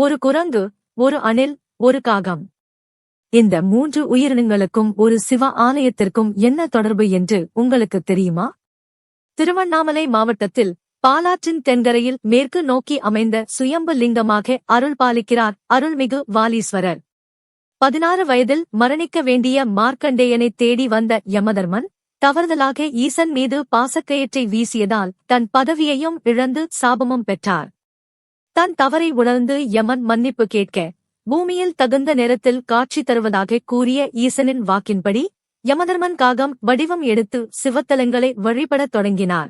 ஒரு குரங்கு, ஒரு அணில், ஒரு காகம். இந்த 3 உயிரினங்களுக்கும் ஒரு சிவ ஆலயத்திற்கும் என்ன தொடர்பு என்று உங்களுக்கு தெரியுமா? திருவண்ணாமலை மாவட்டத்தில் பாலாற்றின் தென்கரையில் மேற்கு நோக்கி அமைந்த சுயம்பு லிங்கமாக அருள்பாலிக்கிறார் அருள்மிகு வாலீஸ்வரர். 16 வயதில் மரணிக்க வேண்டிய மார்க்கண்டேயனை தேடி வந்த யமதர்மன் தவறுதலாக ஈசன் மீது பாசக்கயிற்றை வீசியதால் தன் பதவியையும் இழந்து சாபமும் பெற்றார். தன் தவறை உணர்ந்து யமன் மன்னிப்பு கேட்க பூமியில் தகுந்த நேரத்தில் காட்சி தருவதாக கூறிய ஈசனின் வாக்கின்படி யமதர்மன் காகம் வடிவம் எடுத்து சிவத்தலங்களை வழிபடத் தொடங்கினார்.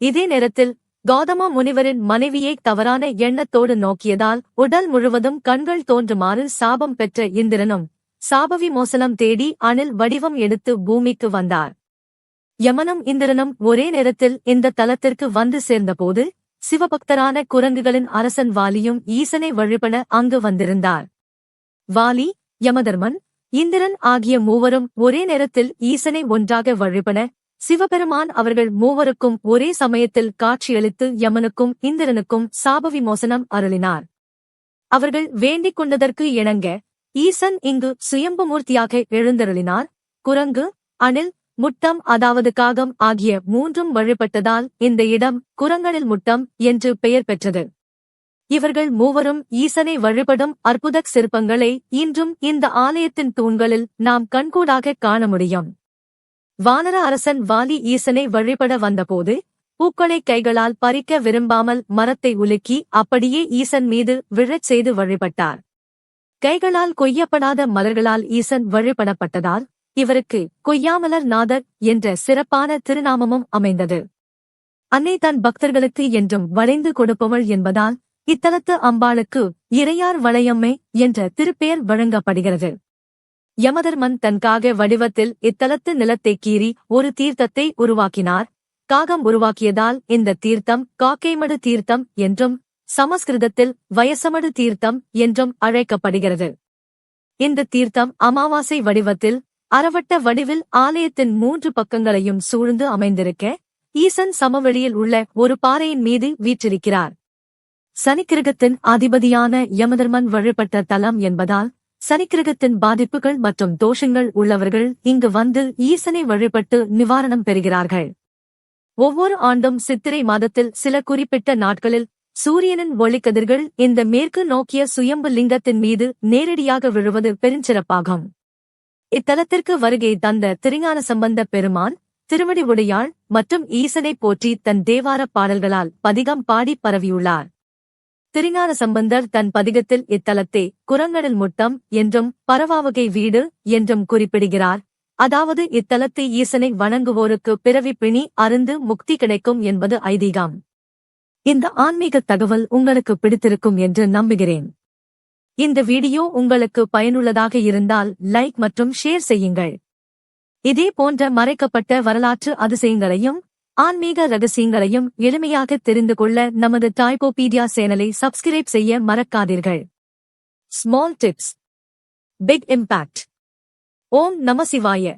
இதே நேரத்தில் கௌதம முனிவரின் மனைவியை தவறான எண்ணத்தோடு நோக்கியதால் உடல் முழுவதும் கண்கள் தோன்றுமாறு சாபம் பெற்ற இந்திரனும் சாபவிமோசனம் தேடி அணில் வடிவம் எடுத்து பூமிக்கு வந்தார். யமனும் இந்திரனும் ஒரே நேரத்தில் இந்த தலத்திற்கு வந்து சேர்ந்தபோது சிவபக்தரான குரங்குகளின் அரசன் வாலியும் ஈசனை வழிபட அங்கு வந்திருந்தார். வாலி, யமதர்மன், இந்திரன் ஆகிய மூவரும் ஒரே நேரத்தில் ஈசனை ஒன்றாக வழிபட சிவபெருமான் அவர்கள் மூவருக்கும் ஒரே சமயத்தில் காட்சியளித்து யமனுக்கும் இந்திரனுக்கும் சாபவிமோசனம் அருளினார். அவர்கள் வேண்டிக் கொண்டதற்கு இணங்க ஈசன் இங்கு சுயம்புமூர்த்தியாக எழுந்தருளினார். குரங்கு, அணில், முட்டம் அதாவது காகம் ஆகிய 3ம் வழிபட்டதால் இந்த இடம் குரங்கணில் முட்டம் என்று பெயர் பெற்றது. இவர்கள் மூவரும் ஈசனை வழிபடும் அற்புதச் சிற்பங்களை இன்றும் இந்த ஆலயத்தின் தூண்களில் நாம் கண்கூடாக காண முடியும். வானர அரசன் வாலி ஈசனை வழிபட வந்தபோது பூக்களை கைகளால் பறிக்க விரும்பாமல் மரத்தை உலுக்கி அப்படியே ஈசன் மீது விழச் செய்து வழிபட்டார். கைகளால் கொய்யப்படாத மலர்களால் ஈசன் வழிபடப்பட்டதால் இவருக்கு கொய்யாமலர் நாதர் என்ற சிறப்பான திருநாமமும் அமைந்தது. அன்னை தன் பக்தர்களுக்கு என்றும் வளைந்து கொடுப்பவள் என்பதால் இத்தலத்து அம்பாளுக்கு இறையார் வளையம்மை என்ற திருப்பெயர் வழங்கப்படுகிறது. யமதர்மன் தன் காக வடிவத்தில் இத்தலத்து நிலத்தை கீறி ஒரு தீர்த்தத்தை உருவாக்கினார். காகம் உருவாக்கியதால் இந்த தீர்த்தம் காக்கைமடு தீர்த்தம் என்றும் சமஸ்கிருதத்தில் வயசமடு தீர்த்தம் என்றும் அழைக்கப்படுகிறது. இந்த தீர்த்தம் அமாவாசை வடிவத்தில் அரவட்ட வடிவில் ஆலயத்தின் 3 பக்கங்களையும் சூழ்ந்து அமைந்திருக்க ஈசன் சமவெளியில் உள்ள ஒரு பாறையின் மீது வீற்றிருக்கிறார். சனிக்கிரகத்தின் அதிபதியான யமதர்மன் வழிபட்ட தலம் என்பதால் சனிக்கிரகத்தின் பாதிப்புகள் மற்றும் தோஷங்கள் உள்ளவர்கள் இங்கு வந்து ஈசனை வழிபட்டு நிவாரணம் பெறுகிறார்கள். ஒவ்வொரு ஆண்டும் சித்திரை மாதத்தில் சில குறிப்பிட்ட நாட்களில் சூரியனின் ஒளிக்கதிர்கள் இந்த மேற்கு நோக்கிய சுயம்பு லிங்கத்தின் மீது நேரடியாக விழுவது பெருஞ்சிறப்பாகும். இத்தலத்திற்கு வருகை தந்த திருஞான சம்பந்த பெருமான், திருவடி உடையாள் மற்றும் ஈசனை போற்றி தன் தேவார பாடல்களால் பதிகம் பாடி பரவியுள்ளார். திருஞான சம்பந்தர் தன் பதிகத்தில் இத்தலத்தை குரங்கணில் முட்டம் என்றும் பரவாவகை வீடு என்றும் குறிப்பிடுகிறார். அதாவது இத்தலத்தை ஈசனை வணங்குவோருக்கு பிறவி பிணி அருந்து முக்தி கிடைக்கும் என்பது ஐதீகம். இந்த ஆன்மீக தகவல் உங்களுக்கு பிடித்திருக்கும் என்று நம்புகிறேன். இந்த வீடியோ உங்களுக்கு பயனுள்ளதாக இருந்தால் லைக் மற்றும் ஷேர் செய்யுங்கள். இதே போன்ற மறைக்கப்பட்ட வரலாற்று அதிசயங்களையும் ஆன்மீக ரகசியங்களையும் எளிமையாக தெரிந்து கொள்ள நமது டாய்போபீடியா சேனலை சப்ஸ்கிரைப் செய்ய மறக்காதீர்கள். Small tips, big impact. ஓம் நம சிவாய.